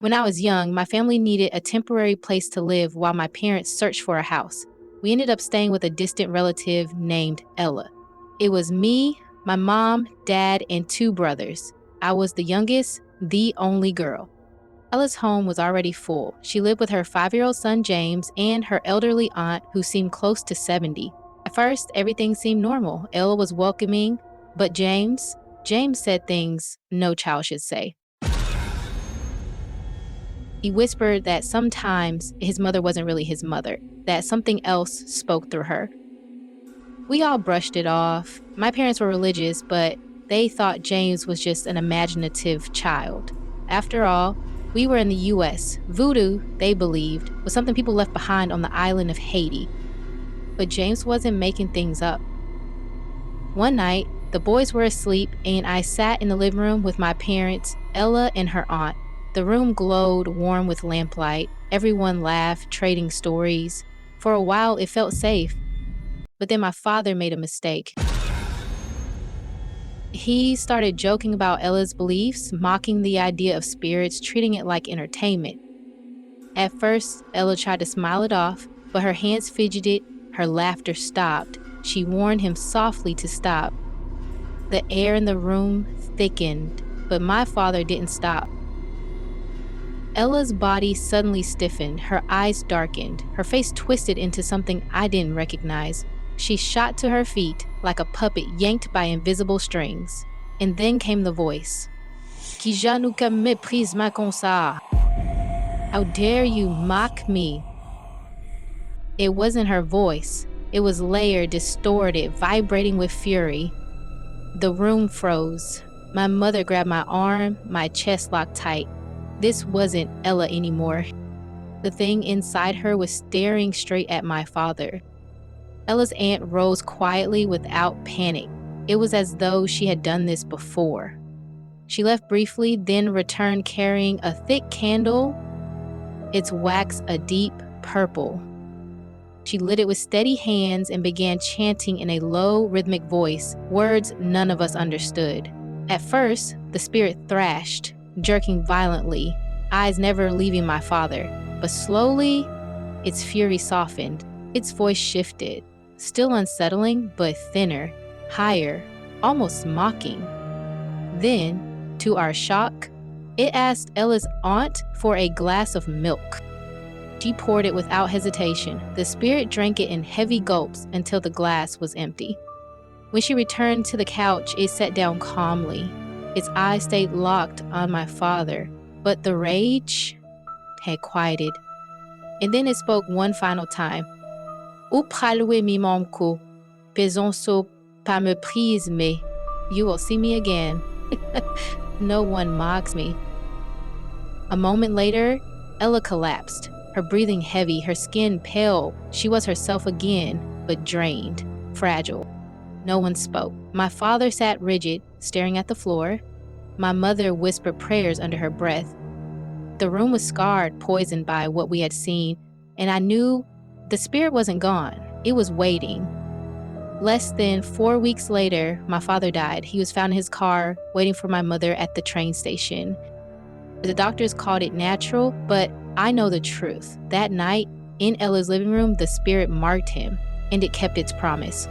When I was young, my family needed a temporary place to live while my parents searched for a house. We ended up staying with a distant relative named Ella. It was me, my mom, dad, and two brothers. I was the youngest, the only girl. Ella's home was already full. She lived with her 5-year-old son, James, and her elderly aunt, who seemed close to 70. At first, everything seemed normal. Ella was welcoming, but James said things no child should say. He whispered that sometimes his mother wasn't really his mother, that something else spoke through her. We all brushed it off. My parents were religious, but they thought James was just an imaginative child. After all, we were in the US. Voodoo, they believed, was something people left behind on the island of Haiti. But James wasn't making things up. One night, the boys were asleep, and I sat in the living room with my parents, Ella and her aunt. The room glowed warm with lamplight. Everyone laughed, trading stories. For a while, it felt safe. But then my father made a mistake. He started joking about Ella's beliefs, mocking the idea of spirits, treating it like entertainment. At first, Ella tried to smile it off, but her hands fidgeted, her laughter stopped. She warned him softly to stop. The air in the room thickened, but my father didn't stop. Ella's body suddenly stiffened, her eyes darkened, her face twisted into something I didn't recognize. She shot to her feet like a puppet yanked by invisible strings. And then came the voice. Qui ja nous que méprise ma comme ça? How dare you mock me? It wasn't her voice. It was layered, distorted, vibrating with fury. The room froze. My mother grabbed my arm, my chest locked tight. This wasn't Ella anymore. The thing inside her was staring straight at my father. Ella's aunt rose quietly without panic. It was as though she had done this before. She left briefly, then returned carrying a thick candle, its wax a deep purple. She lit it with steady hands and began chanting in a low, rhythmic voice, words none of us understood. At first, the spirit thrashed, jerking violently, eyes never leaving my father. But slowly, its fury softened. Its voice shifted, still unsettling, but thinner, higher, almost mocking. Then, to our shock, it asked Ella's aunt for a glass of milk. She poured it without hesitation. The spirit drank it in heavy gulps until the glass was empty. When she returned to the couch, it sat down calmly. Its eyes stayed locked on my father, but the rage had quieted. And then it spoke one final time. Ou praloué mi momko, pesonso pa me prise me. You will see me again. No one mocks me. A moment later, Ella collapsed, her breathing heavy, her skin pale. She was herself again, but drained, fragile. No one spoke. My father sat rigid, staring at the floor. My mother whispered prayers under her breath. The room was scarred, poisoned by what we had seen, and I knew the spirit wasn't gone. It was waiting. Less than 4 weeks later, my father died. He was found in his car, waiting for my mother at the train station. The doctors called it natural, but I know the truth. That night, in Ella's living room, the spirit marked him, and it kept its promise.